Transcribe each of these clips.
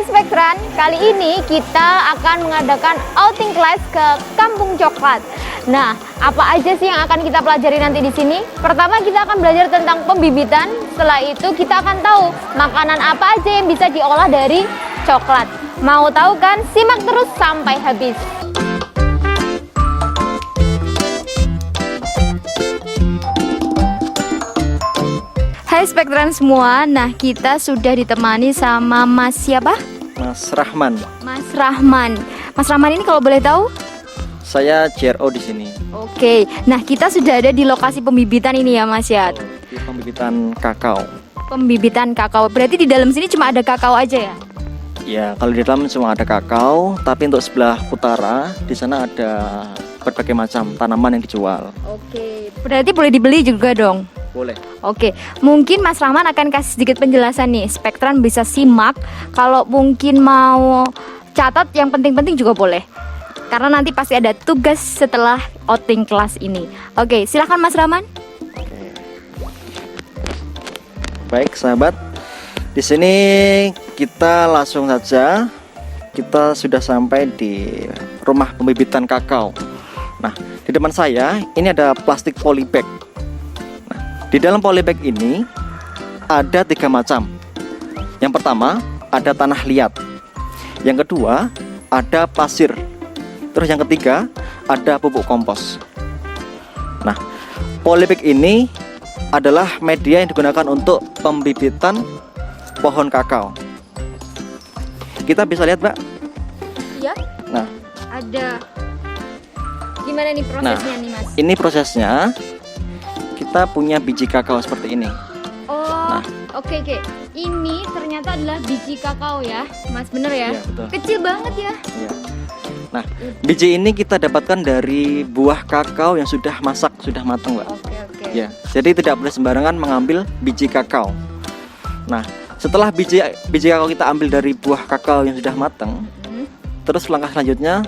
Hai Spektran, kali ini kita akan mengadakan outing class ke Kampung Coklat. Nah, apa aja sih yang akan kita pelajari nanti di sini? Pertama kita akan belajar tentang pembibitan. Setelah itu kita akan tahu makanan apa aja yang bisa diolah dari coklat. Mau tahu kan? Simak terus sampai habis. Hai Spektran semua, nah kita sudah ditemani sama Mas siapa? Mas Rahman. Mas Rahman. Mas Rahman ini kalau boleh tahu? Saya JRO di sini. Oke, nah kita sudah ada di lokasi pembibitan ini ya Mas ya? Di pembibitan kakao. Pembibitan kakao, berarti di dalam sini cuma ada kakao aja ya? Ya, kalau di dalam cuma ada kakao, tapi untuk sebelah utara di sana ada berbagai macam tanaman yang dijual. Oke, berarti boleh dibeli juga dong? Boleh. Oke, mungkin Mas Rahman akan kasih sedikit penjelasan nih. Spektran bisa simak. Kalau mungkin mau catat yang penting-penting juga boleh. Karena nanti pasti ada tugas setelah outing kelas ini. Oke, silahkan Mas Rahman. Oke. Baik, sahabat. Di sini kita langsung saja. Kita sudah sampai di rumah pembibitan kakao. Nah, di depan saya ini ada plastik polybag. Di dalam polybag ini ada 3 macam. Yang pertama ada tanah liat. Yang kedua ada pasir. Terus yang ketiga ada pupuk kompos. Nah, polybag ini adalah media yang digunakan untuk pembibitan pohon kakao. Kita bisa lihat, Mbak. Iya. Nah, Ada. Gimana nih prosesnya nih Mas? ini prosesnya. Kita punya biji kakao seperti ini. Oh, oke. Ini ternyata adalah biji kakao ya, Mas, bener ya? Iya, betul. Kecil banget ya. Ya. Nah, biji ini kita dapatkan dari buah kakao yang sudah masak, sudah matang, Mbak. Oke. Ya, jadi tidak boleh sembarangan mengambil biji kakao. Nah, setelah biji kakao kita ambil dari buah kakao yang sudah matang, terus langkah selanjutnya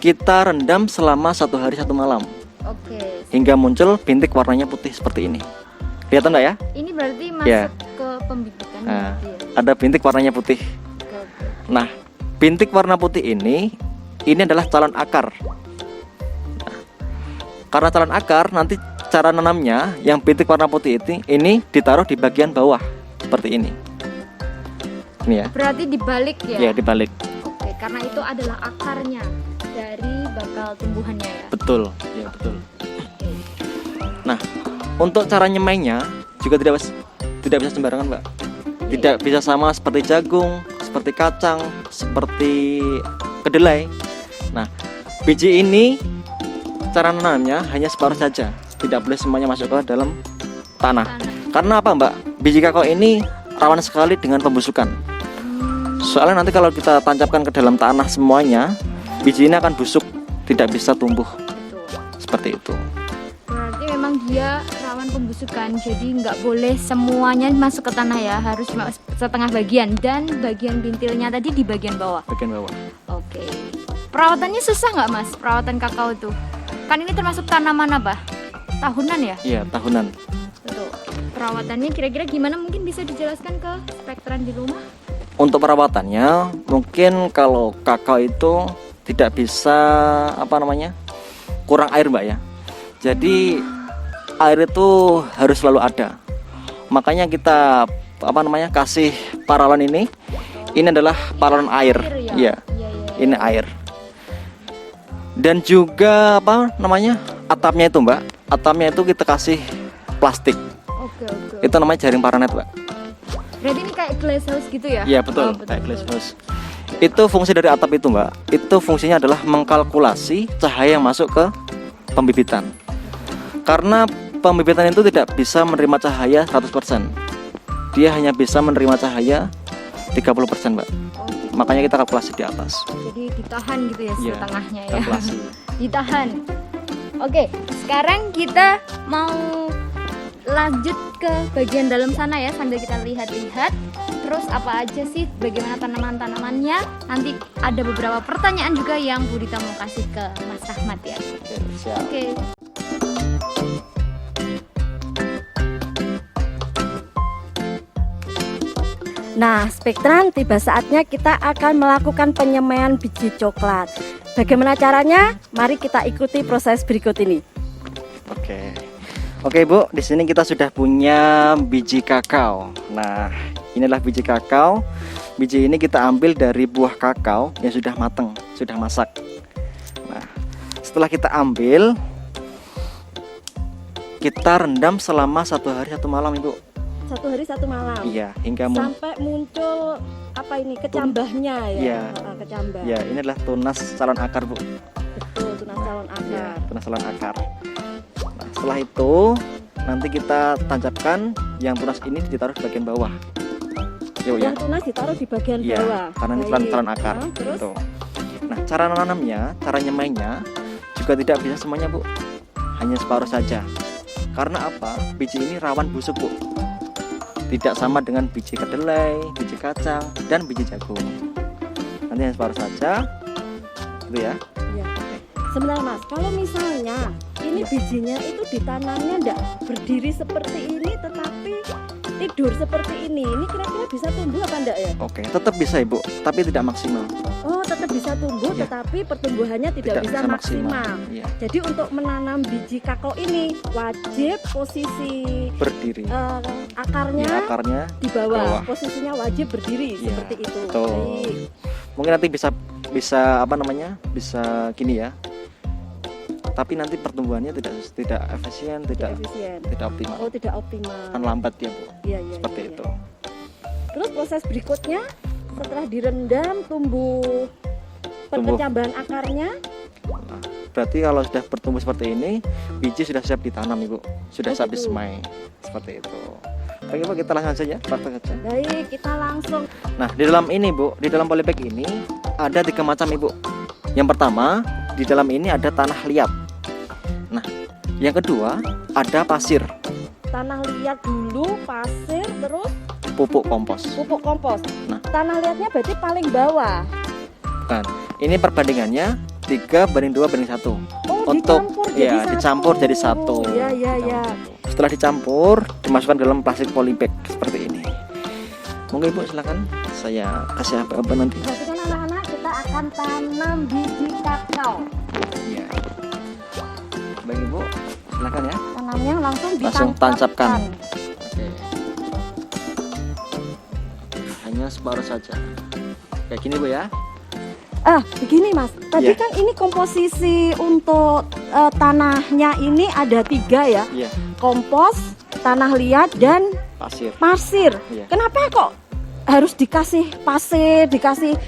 kita rendam selama 1 hari 1 malam. Oke. Hingga muncul bintik warnanya putih seperti ini. Kelihatan nggak ya? Ini berarti masuk Ya. ke pembibitan Nah, gitu ya? ada bintik warnanya putih. Oke. Nah, bintik warna putih ini adalah calon akar. Nah, karena calon akar, nanti cara nanamnya yang bintik warna putih ini ditaruh di bagian bawah seperti ini. Ini ya. Berarti dibalik ya? Ya, dibalik. Oke, karena itu adalah akarnya dari bakal tumbuhannya ya? Betul. Ya, betul. Nah, untuk cara nyemainya juga tidak bisa sembarangan, Mbak. Tidak bisa sama seperti jagung, seperti kacang, seperti kedelai. Nah, biji ini cara nanamnya hanya separuh saja. Tidak boleh semuanya masuk ke dalam tanah. Karena apa, Mbak? Biji kakao ini rawan sekali dengan pembusukan. Soalnya nanti kalau kita tancapkan ke dalam tanah semuanya, biji ini akan busuk, tidak bisa tumbuh. Betul. Seperti itu. Berarti memang dia rawan pembusukan, jadi nggak boleh semuanya masuk ke tanah ya, harus cuma setengah bagian, dan bagian bintilnya tadi di bagian bawah. Bagian bawah. Oke. Perawatannya susah nggak Mas, perawatan kakao itu? Kan ini termasuk tanaman apa? Tahunan ya? Iya, tahunan. Betul. Perawatannya kira-kira gimana, mungkin bisa dijelaskan ke Spektran di rumah? Untuk perawatannya, mungkin kalau kakao itu tidak bisa kurang air, Mbak ya. Jadi air itu harus selalu ada. Makanya kita kasih paralon ini. Ini adalah paralon air. Iya. Ini air. Dan juga atapnya itu, Mbak. Atapnya itu kita kasih plastik. Oke. Itu namanya jaring paranet, Mbak. Berarti ini kayak glass house gitu ya? Iya, betul. Kayak glass house. Itu fungsi dari atap itu, Mbak. Itu fungsinya adalah mengkalkulasi cahaya yang masuk ke pembibitan. Karena pembibitan itu tidak bisa menerima cahaya 100%. Dia hanya bisa menerima cahaya 30%, Mbak. Makanya kita kalkulasi di atas. Jadi ditahan gitu ya, Iya, setengahnya ya. kalkulasi. Ditahan. Oke, sekarang kita mau lanjut ke bagian dalam sana ya, sambil kita lihat-lihat. Terus apa aja sih, bagaimana tanaman-tanamannya. Nanti ada beberapa pertanyaan juga yang Bu Dita mau kasih ke Mas Rahmat ya. Oke, siap. Oke. Nah, Spektran, tiba saatnya kita akan melakukan penyemaian biji coklat. Bagaimana caranya? Mari kita ikuti proses berikut ini. Oke Bu, di sini kita sudah punya biji kakao. Nah, inilah biji kakao. Biji ini kita ambil dari buah kakao yang sudah matang, sudah masak. Nah, setelah kita ambil, kita rendam selama 1 hari 1 malam Ibu. 1 hari 1 malam. Iya, hingga sampai muncul apa ini kecambahnya ya? Iya. Kecambah. Ya, ini adalah tunas calon akar Bu. Betul, tunas calon akar. Ya, tunas calon akar. Nah, setelah itu nanti kita tancapkan yang tunas ini ditaruh di bagian bawah. Yuk, Yang tunas ditaruh di bagian ya, bawah. karena ini Baik. calon akar. Nah, terus? Gitu. Nah, cara nanamnya, cara nyemainya juga tidak bisa semuanya Bu. Hanya separuh saja. Karena apa? Biji ini rawan busuk Bu. Tidak sama dengan biji kedelai, biji kacang, dan biji jagung. Nanti hanya separuh saja, gitu ya. Iya. Sebentar Mas, kalau misalnya ini bijinya itu ditanamnya enggak berdiri seperti ini tetapi tidur seperti ini kira-kira bisa tumbuh apa enggak ya? Oke, tetap bisa Ibu, tapi tidak maksimal. Oh, tetap bisa tumbuh Iya. tetapi pertumbuhannya tidak bisa maksimal. Iya, Jadi untuk menanam biji kakao ini wajib posisi berdiri. akarnya Ya, akarnya di bawah. bawah. Posisinya wajib berdiri Iya, seperti itu. betul. Baik. mungkin nanti bisa apa namanya? Bisa gini ya. Tapi nanti pertumbuhannya tidak efisien, tidak Efisien. optimal. Oh, tidak optimal. Kan lambat ya Bu. Iya, iya, Seperti iya, itu. iya. Terus proses berikutnya setelah direndam tumbuh perkecambahan akarnya. Nah, berarti kalau sudah bertumbuh seperti ini, biji sudah siap ditanam Ibu. Sudah Oh, siap gitu. disemai. Seperti itu. Oke Bu, kita langsung saja, praktek saja. Baik, kita langsung. Nah, di dalam ini Bu, di dalam polybag ini ada 3 macam Ibu. Yang pertama, di dalam ini ada tanah liat. Nah, yang kedua ada pasir, Tanah liat dulu, pasir, terus pupuk kompos. pupuk kompos. Nah. Tanah liatnya berarti paling bawah. Bukan. Ini perbandingannya 3:2:1. Oh, Untuk dicampur ya, jadi dicampur jadi satu. Iya, iya, iya. Setelah dicampur, dimasukkan ke dalam plastik polybag seperti ini. Monggo Ibu, silakan. Saya kasih apa nanti. Berarti kan anak-anak kita akan tanam biji kakao. Iya. Baik Ibu, silakan ya. Tanamnya langsung Langsung tancapkan. ditancapkan. Oke. Hanya separuh saja. Kayak gini Bu ya. Begini Mas, tadi Iya. kan ini komposisi untuk tanahnya ini ada 3 ya, Iya, kompos, tanah liat, dan pasir. pasir. Iya. Kenapa kok harus dikasih pasir, dikasih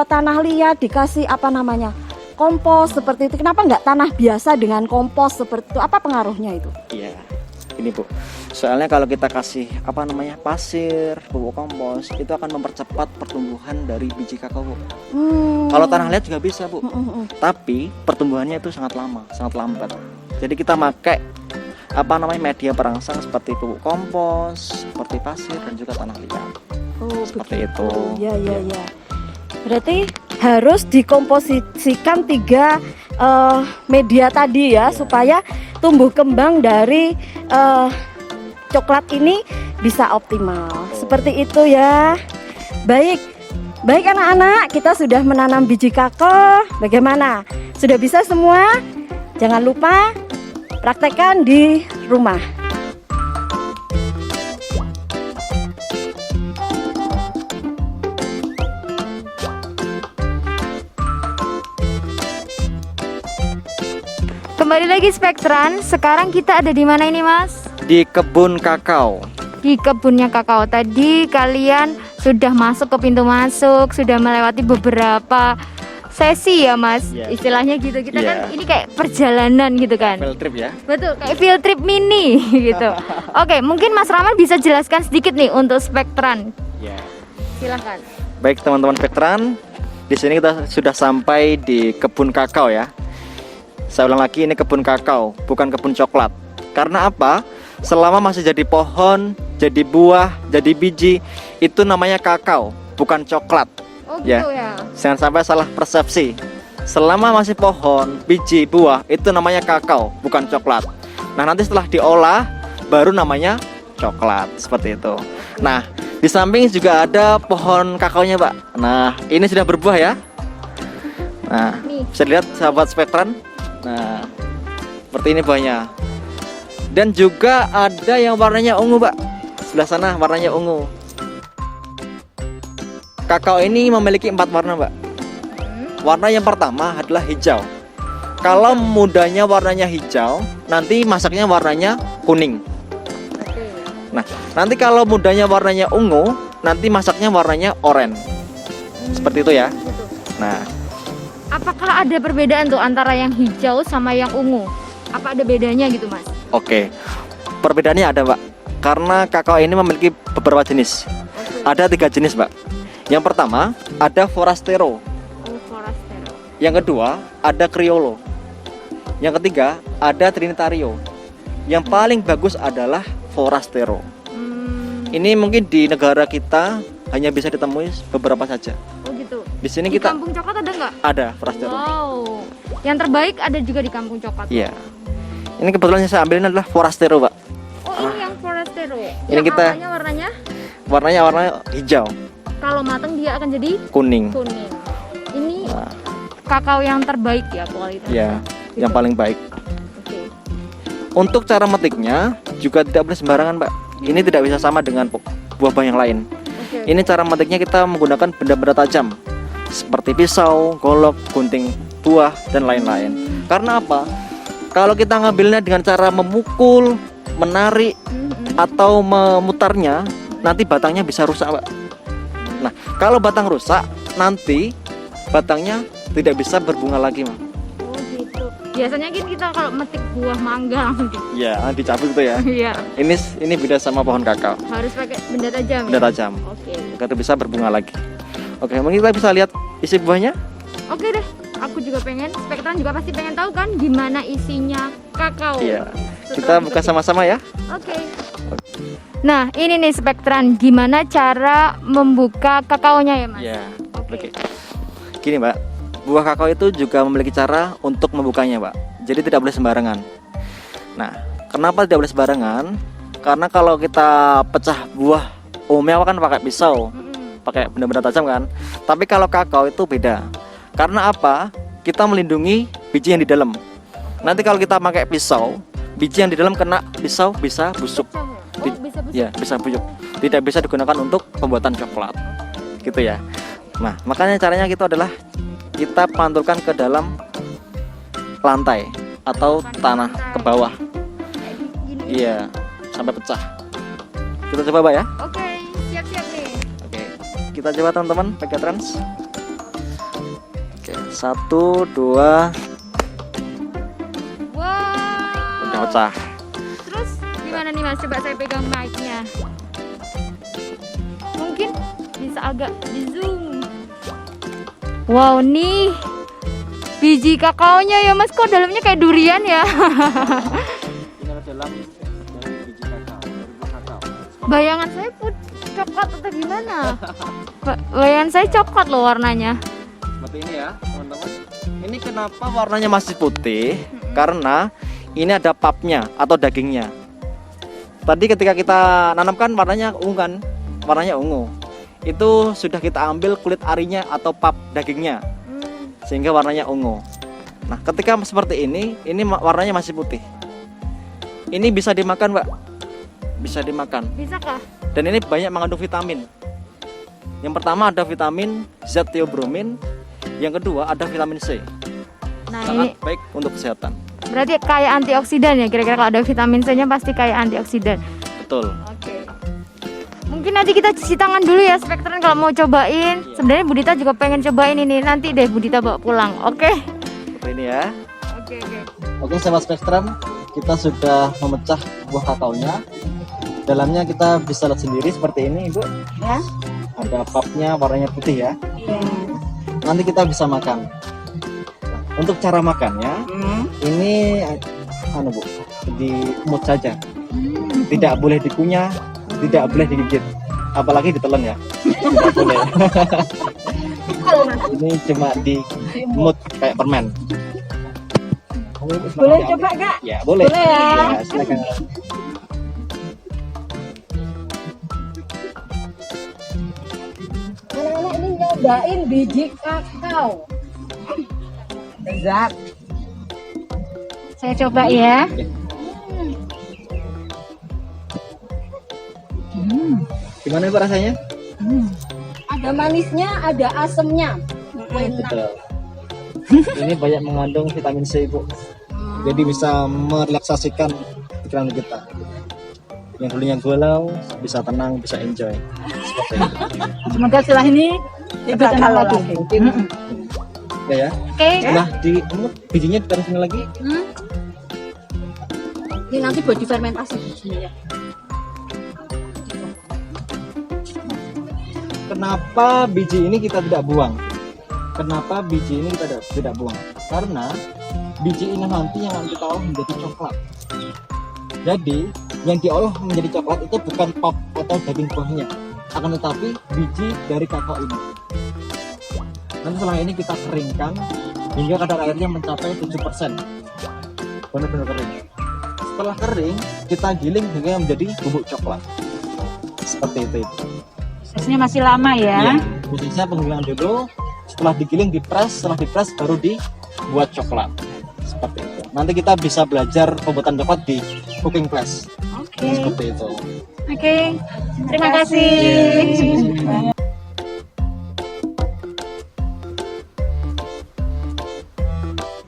tanah liat, dikasih apa namanya, kompos seperti itu? Kenapa nggak tanah biasa dengan kompos seperti itu? Apa pengaruhnya itu? Iya. Ini Bu. Soalnya kalau kita kasih apa namanya pasir, pupuk kompos, itu akan mempercepat pertumbuhan dari biji kakao Bu. Kalau tanah liat juga bisa Bu. Tapi pertumbuhannya itu sangat lama, sangat lambat. Jadi kita pakai apa namanya media perangsang seperti pupuk kompos, seperti pasir dan juga tanah liat. Oh, Seperti begitu. itu. Ya, ya, ya. Berarti harus dikomposisikan 3 media tadi ya, supaya tumbuh kembang dari coklat ini bisa optimal. Seperti itu ya. Baik. Baik anak-anak, kita sudah menanam biji kakao. Bagaimana? Sudah bisa semua? Jangan lupa praktekkan di rumah. Kembali lagi Spektran. Sekarang kita ada di mana ini Mas? Di kebun kakao. Di kebunnya kakao. Tadi kalian sudah masuk ke pintu masuk, sudah melewati beberapa sesi ya Mas. Iya. Istilahnya gitu. Kita Iya. kan ini kayak perjalanan gitu kan. Field trip ya. Betul, kayak field trip mini gitu. Oke, mungkin Mas Rahman bisa jelaskan sedikit nih untuk Spektran. Ya. Silahkan. Baik teman-teman Spektran, di sini kita sudah sampai di kebun kakao ya. Saya ulang lagi, ini kebun kakao, bukan kebun coklat. Karena apa? Selama masih jadi pohon, jadi buah, jadi biji, itu namanya kakao, bukan coklat. Oh Ya. gitu ya. Jangan sampai salah persepsi. Selama masih pohon, biji, buah, itu namanya kakao, bukan coklat. Nah, nanti setelah diolah, baru namanya coklat seperti itu. Nah, di samping juga ada pohon kakaonya, Pak. Nah, ini sudah berbuah ya. Nah, Nih. bisa dilihat sahabat spektran. Nah, seperti ini buahnya. Dan juga ada yang warnanya ungu, Pak. Sebelah sana warnanya ungu. Kakao ini memiliki 4 warna, Pak. Warna yang pertama adalah hijau. Kalau mudanya warnanya hijau, nanti masaknya warnanya kuning. Nah, nanti kalau mudanya warnanya ungu, nanti masaknya warnanya oranye. Seperti itu ya. Nah, Apakah ada perbedaan tuh antara yang hijau sama yang ungu? Apa ada bedanya gitu, Mas? oke. Perbedaannya ada, Pak. Karena kakao ini memiliki beberapa jenis. Ada 3 jenis, Pak. Yang pertama ada Forastero. Oh, Forastero. Yang kedua ada Criollo. Yang ketiga ada Trinitario. Yang paling bagus adalah Forastero. Ini mungkin di negara kita hanya bisa ditemui beberapa saja. Oh gitu. Di sini Di kita Kampung Coklat ada nggak? ada Forastero. Wow. Yang terbaik ada juga di Kampung Coklat. Iya. Ini kebetulan yang saya ambil ini adalah Forastero, Pak. Oh, ini yang Forastero. Ini Yang kita- awalnya warnanya Warna hijau, kalau matang dia akan jadi kuning. kuning. Ini Nah, kakao yang terbaik ya kualitasnya. ya, yang Gitu. paling baik. Oke. Untuk cara metiknya juga tidak boleh sembarangan, Pak. Ini tidak bisa sama dengan buah-buah yang lain. Oke. Ini cara metiknya kita menggunakan benda-benda tajam seperti pisau, golok, gunting buah dan lain-lain. Karena apa? Kalau kita ngambilnya dengan cara memukul, menarik atau memutarnya, nanti batangnya bisa rusak, Pak. Nah, kalau batang rusak, nanti batangnya tidak bisa berbunga lagi, Pak. Oh gitu. Biasanya kan kita kalau metik buah mangga langsung gitu. Ya, dicabut itu ya. Iya. Ini beda sama pohon kakao, Harus pakai benda tajam. benda Ya? tajam. Oke. Agar itu bisa berbunga lagi. Oke, mungkin kita bisa lihat isi buahnya. Oke deh. Aku juga pengen, Spektran juga pasti pengen tahu kan gimana isinya kakao. Iya. Setelah Kita buka dipetik. sama-sama ya. Oke. Nah, ini nih Spektran, gimana cara membuka kakaonya ya, Mas? Ya. Oke. Oke. Gini, Mbak. Buah kakao itu juga memiliki cara untuk membukanya, Pak. Jadi tidak boleh sembarangan. Nah, kenapa tidak boleh sembarangan? Karena kalau kita pecah buah umumnya kan pakai pisau, pakai benda-benda tajam kan. Tapi kalau kakao itu beda. Karena apa? Kita melindungi biji yang di dalam. Nanti kalau kita pakai pisau, biji yang di dalam kena pisau bisa busuk. Oh, bisa busuk. Ya, bisa busuk. Tidak bisa digunakan untuk pembuatan coklat. Gitu ya. Nah, makanya caranya gitu adalah kita pantulkan ke dalam lantai atau tanah ke bawah. Kayak gini. Iya, sampai pecah. Kita coba, Pak ya. Oke, siap-siap nih. Oke. Kita coba teman-teman pakai trans. Oke, 1 2 Wow. udah pecah. Terus gimana nih, Mas? Coba saya pegang mic-nya. Mungkin bisa agak di zoom. Wow, nih biji kakaonya ya, Mas. Kok dalamnya kayak durian ya? Ini adalah dalam dari biji kakao, dari buah kakao. Bayangan saya coklat atau gimana? Bayangan saya coklat loh warnanya. Seperti ini ya, teman-teman. Ini kenapa warnanya masih putih? Karena ini ada pulpnya atau dagingnya. Tadi ketika kita nanamkan warnanya ungu kan? Warnanya ungu. Itu sudah kita ambil kulit arinya atau pulp dagingnya. Sehingga warnanya ungu. Nah, ketika seperti ini warnanya masih putih. Ini bisa dimakan, Pak. Bisa dimakan. Bisakah? Dan ini banyak mengandung vitamin. Yang pertama ada vitamin Z theobromine, yang kedua ada vitamin C. Nah, Sangat ini baik untuk kesehatan. berarti kayak antioksidan ya. Kira-kira kalau ada vitamin C-nya pasti kayak antioksidan. Betul. Oke. Mungkin nanti kita cuci tangan dulu ya, Spektran, kalau mau cobain. Sebenarnya Budita juga pengen cobain ini. Nanti deh Budita bawa pulang. Oke. Seperti ini ya. Oke. Oke, sahabat Spektrum, kita sudah memecah buah kakaonya. Dalamnya kita bisa lihat sendiri seperti ini, Ibu. Ya. Ada pulpnya warnanya putih ya. Nanti kita bisa makan. Untuk cara makannya, ini Bu, diemut saja. Tidak boleh dikunyah, tidak boleh digigit, apalagi ditelan ya. Tidak boleh. Ini cuma diemut kayak permen. Boleh coba, Kak? Ya, boleh. Boleh ya. Ya, silakan. nyobain biji kakao. Zat. Saya coba ya. Gimana Pak rasanya? Ada manisnya, ada asemnya. Betul. Ini banyak mengandung vitamin C, Bu. Jadi bisa merelaksasikan pikiran kita. Yang dulunya galau bisa tenang, bisa enjoy. Seperti itu. Semoga setelah ini lebih tenang lagi. Ya ya. Oke. Setelah di bijinya ditaruh sini lagi. Ini nanti buat difermentasi bijinya ya. Kenapa biji ini kita tidak buang? Kenapa biji ini kita tidak buang? Karena biji ini nanti yang nanti kita olah menjadi coklat. Jadi yang diolah menjadi coklat itu bukan pulp atau daging buahnya, akan tetapi biji dari kakao ini. Nanti setelah ini kita keringkan hingga kadar airnya mencapai 7%. Benar-benar kering. Setelah kering, kita giling hingga menjadi bubuk coklat. Seperti itu. Prosesnya masih lama ya. Iya, prosesnya penggilingan dulu. Setelah digiling setelah dipres baru dibuat coklat. Seperti itu. Nanti kita bisa belajar pembuatan coklat di cooking class. Oke. Seperti itu. Oke. Terima kasih.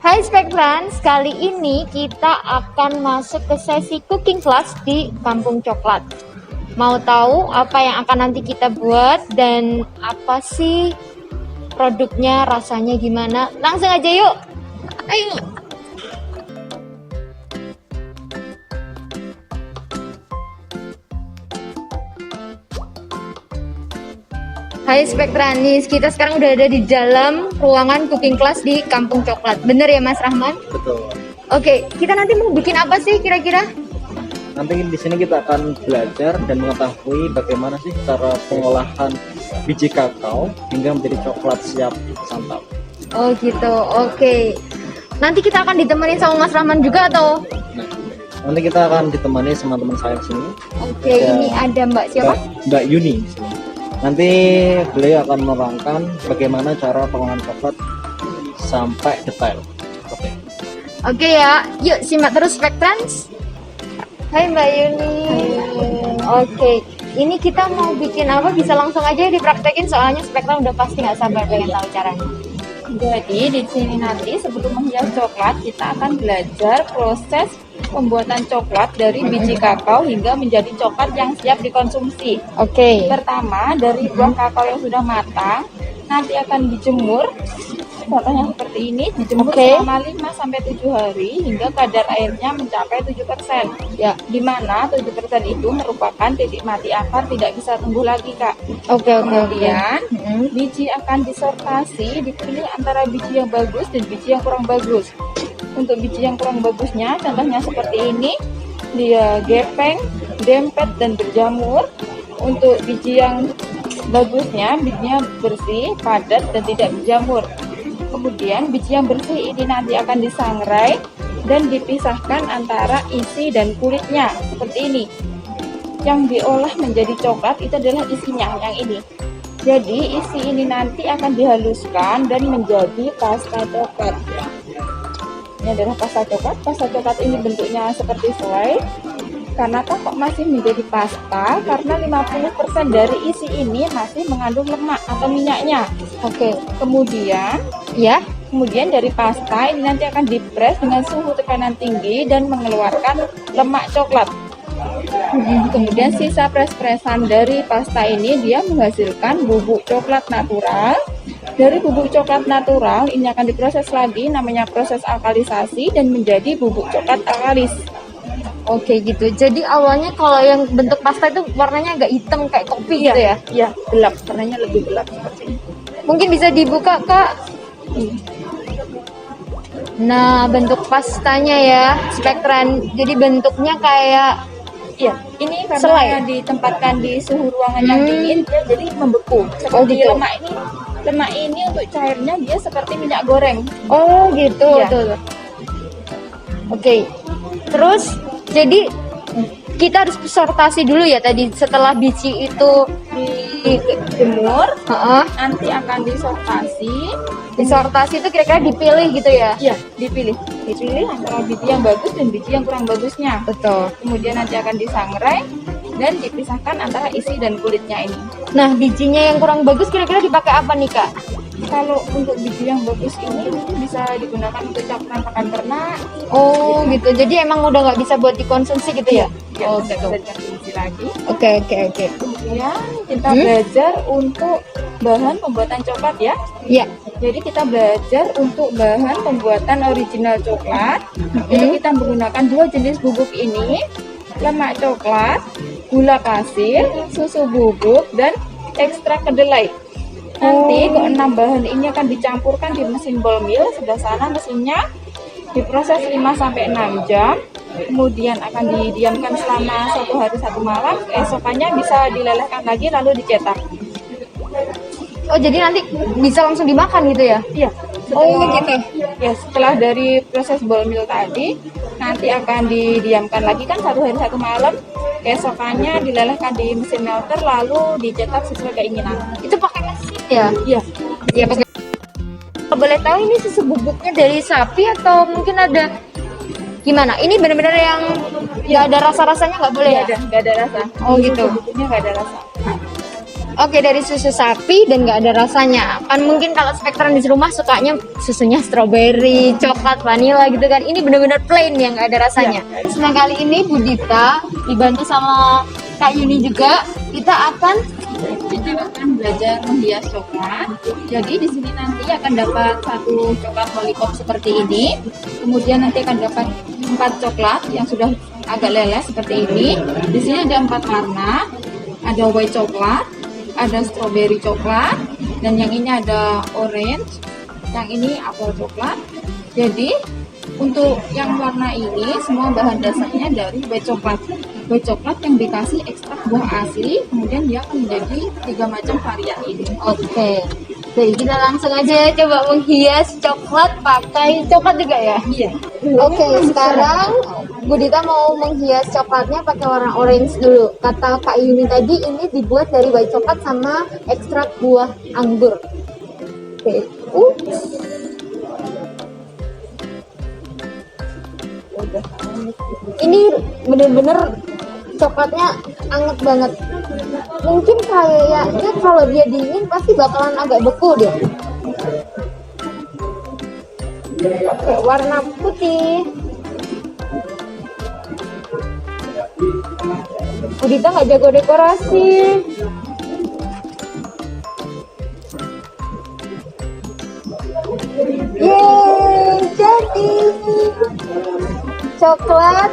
Hai Spectrans, kali ini kita akan masuk ke sesi cooking class di Kampung Coklat. Mau tahu apa yang akan nanti kita buat dan apa sih produknya, rasanya gimana? Langsung aja yuk. Ayo. Hai Spektranis, kita sekarang udah ada di dalam ruangan cooking class di Kampung Coklat. Bener ya Mas Rahman? Betul. Oke, kita nanti mau bikin apa sih kira-kira? Nanti di sini kita akan belajar dan mengetahui bagaimana sih cara pengolahan biji kakao hingga menjadi coklat siap santap. Oh gitu, oke. Nanti kita akan ditemenin sama Mas Rahman juga atau? Nah, nanti kita akan ditemani sama teman saya di sini. Oke, ini ada Mbak siapa? Mbak Yuni di sini. Nanti beliau akan menerangkan bagaimana cara pengolahan coklat sampai detail. Oke. Oke ya, yuk simak terus Spektrans. Hai Mbak Yuni. Oke, ini kita mau bikin apa? Bisa langsung aja dipraktekin soalnya Spektran udah pasti nggak sabar pengen tahu caranya. Jadi di sini nanti sebelum menghias coklat kita akan belajar proses pembuatan coklat dari biji kakao hingga menjadi coklat yang siap dikonsumsi. Oke. Pertama, dari buah kakao yang sudah matang nanti akan dijemur. Contohnya seperti ini, dijemur selama 5 sampai 7 hari hingga kadar airnya mencapai 7%. Ya, di mana 7% itu merupakan titik mati akar, tidak bisa tumbuh lagi, Kak. Kemudian biji akan disortasi, dipilih antara biji yang bagus dan biji yang kurang bagus. Untuk biji yang kurang bagusnya, contohnya seperti ini, dia gepeng, dempet, dan berjamur. Untuk biji yang bagusnya, bijinya bersih, padat, dan tidak berjamur. Kemudian biji yang bersih ini nanti akan disangrai dan dipisahkan antara isi dan kulitnya, seperti ini. Yang diolah menjadi coklat itu adalah isinya, yang ini. Jadi isi ini nanti akan dihaluskan dan menjadi pasta coklat. Ini adalah pasta coklat. Pasta coklat ini bentuknya seperti selai. Kenapa kok masih menjadi pasta? Karena 50% dari isi ini masih mengandung lemak atau minyaknya. Oke. Kemudian dari pasta ini nanti akan dipres dengan suhu tekanan tinggi dan mengeluarkan lemak coklat. Kemudian sisa pres-presan dari pasta ini dia menghasilkan bubuk coklat natural. Dari bubuk coklat natural ini akan diproses lagi, namanya proses alkalisasi dan menjadi bubuk coklat alkalis. Oke gitu. Jadi awalnya kalau yang bentuk pasta itu warnanya agak hitam kayak kopi gitu ya? Iya, gelap. Warnanya lebih gelap seperti ini. Mungkin bisa dibuka Kak. Nah, bentuk pastanya ya, Spektran. Jadi bentuknya kayak ini karena selai. ditempatkan di suhu ruangan yang dingin, dia jadi membeku. Seperti gitu. lemak ini untuk cairnya dia seperti minyak goreng. Oh gitu. Iya. Tuh. Oke. Terus jadi kita harus sortasi dulu ya tadi setelah biji itu dijemur, Heeh. nanti akan disortasi. Disortasi itu kira-kira dipilih gitu ya? Iya, dipilih antara biji yang bagus dan biji yang kurang bagusnya. Betul. Kemudian nanti akan disangrai dan dipisahkan antara isi dan kulitnya ini. Nah, bijinya yang kurang bagus kira-kira dipakai apa nih, Kak? Kalau untuk biji yang bagus ini bisa digunakan untuk campuran pakan ternak. Oh, gitu. Jadi emang udah nggak bisa buat dikonsumsi gitu ya? Oh, Bisa gitu. dikonsumsi lagi. Oke, oke, oke. Kemudian kita belajar untuk bahan pembuatan coklat ya. Iya. Jadi kita belajar untuk bahan pembuatan original coklat. Itu kita menggunakan 2 jenis bubuk ini, lemak coklat, gula pasir, susu bubuk, dan ekstrak kedelai. Nanti ke-6 bahan ini akan dicampurkan di mesin ball mill. Sebelah sana mesinnya diproses 5-6 jam. Kemudian akan didiamkan selama 1 hari 1 malam. Esokannya bisa dilelehkan lagi lalu dicetak. Oh, jadi nanti bisa langsung dimakan gitu ya? Iya. Oh, gitu. Ya, setelah dari proses ball mill tadi, nanti akan didiamkan lagi kan 1 hari 1 malam. Keesokannya dilelehkan di mesin melter lalu dicetak sesuai keinginan. Itu pakai mesin ya? Iya. Iya, pakai. Kalau boleh tahu ini susu bubuknya dari sapi atau mungkin ada gimana? Ini benar-benar yang nggak ada rasa-rasanya nggak boleh ya? Nggak ada rasa. Oh, gitu. Bubuknya nggak ada rasa. Oke, dari susu sapi dan nggak ada rasanya. Kan mungkin kalau spektrum di rumah sukanya susunya strawberry, coklat, vanilla gitu kan. Ini benar-benar plain yang nggak ada rasanya. Nah, kali ini Bu Dita dibantu sama Kak Yuni juga, kita akan Belajar menghias coklat. Jadi di sini nanti akan dapat 1 coklat lollipop seperti ini. Kemudian nanti akan dapat 4 coklat yang sudah agak leles seperti ini. Di sini ada 4 warna. Ada white coklat, ada strawberry coklat, dan yang ini ada orange, yang ini apel coklat. Jadi untuk yang warna ini semua bahan dasarnya dari white coklat. White coklat yang dikasih ekstrak buah asli, kemudian dia akan menjadi 3 macam varian ini. Oke. Jadi kita langsung aja coba menghias coklat pakai coklat juga ya? Iya. Oke, sekarang Bu Dita mau menghias coklatnya pakai warna orange dulu. Kata Kak Yuni tadi ini dibuat dari white coklat sama ekstrak buah anggur. Oke. Ini bener-bener coklatnya anget banget. Mungkin kayaknya kalau dia dingin pasti bakalan agak beku deh. Oke, warna putih. Budita nggak jago dekorasi. Yeay, jadi coklat